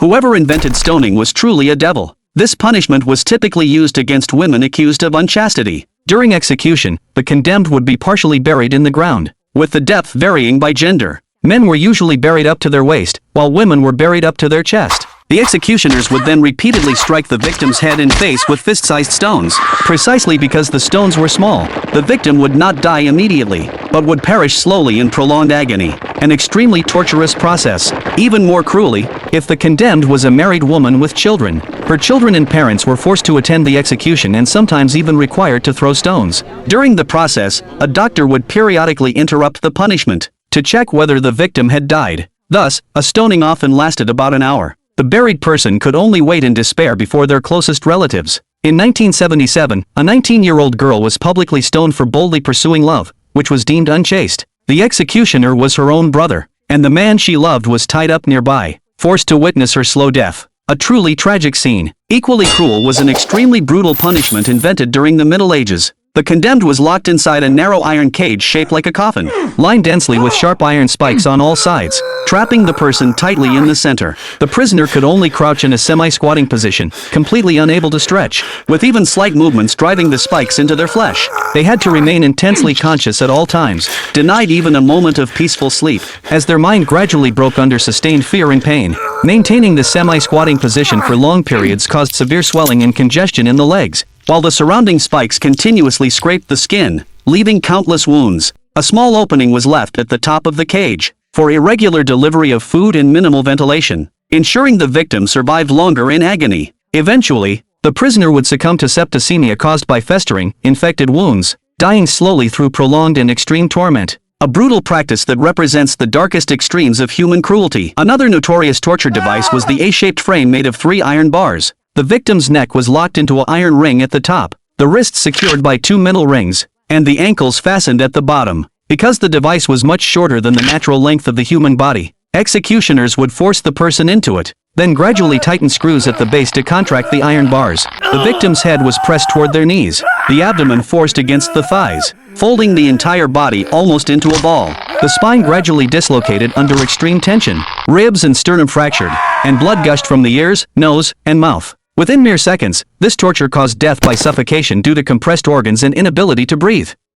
Whoever invented stoning was truly a devil. This punishment was typically used against women accused of unchastity. During execution, the condemned would be partially buried in the ground, with the depth varying by gender. Men were usually buried up to their waist, while women were buried up to their chest. The executioners would then repeatedly strike the victim's head and face with fist-sized stones. Precisely because the stones were small, the victim would not die immediately, but would perish slowly in prolonged agony, an extremely torturous process. Even more cruelly, if the condemned was a married woman with children, her children and parents were forced to attend the execution and sometimes even required to throw stones. During the process, a doctor would periodically interrupt the punishment to check whether the victim had died. Thus, a stoning often lasted about an hour. The buried person could only wait in despair before their closest relatives. In 1977, a 19-year-old girl was publicly stoned for boldly pursuing love, which was deemed unchaste. The executioner was her own brother, and the man she loved was tied up nearby, forced to witness her slow death. A truly tragic scene. Equally cruel was an extremely brutal punishment invented during the Middle Ages. The condemned was locked inside a narrow iron cage shaped like a coffin, lined densely with sharp iron spikes on all sides, trapping the person tightly in the center. The prisoner could only crouch in a semi-squatting position, completely unable to stretch, with even slight movements driving the spikes into their flesh. They had to remain intensely conscious at all times, denied even a moment of peaceful sleep, as their mind gradually broke under sustained fear and pain. Maintaining the semi-squatting position for long periods caused severe swelling and congestion in the legs, while the surrounding spikes continuously scraped the skin, leaving countless wounds. A small opening was left at the top of the cage for irregular delivery of food and minimal ventilation, ensuring the victim survived longer in agony. Eventually, the prisoner would succumb to septicemia caused by festering, infected wounds, dying slowly through prolonged and extreme torment. A brutal practice that represents the darkest extremes of human cruelty. Another notorious torture device was the A-shaped frame made of 3 iron bars. The victim's neck was locked into an iron ring at the top, the wrists secured by 2 metal rings, and the ankles fastened at the bottom. Because the device was much shorter than the natural length of the human body, executioners would force the person into it, then gradually tighten screws at the base to contract the iron bars. The victim's head was pressed toward their knees, the abdomen forced against the thighs, folding the entire body almost into a ball. The spine gradually dislocated under extreme tension, ribs and sternum fractured, and blood gushed from the ears, nose, and mouth. Within mere seconds, this torture caused death by suffocation due to compressed organs and inability to breathe.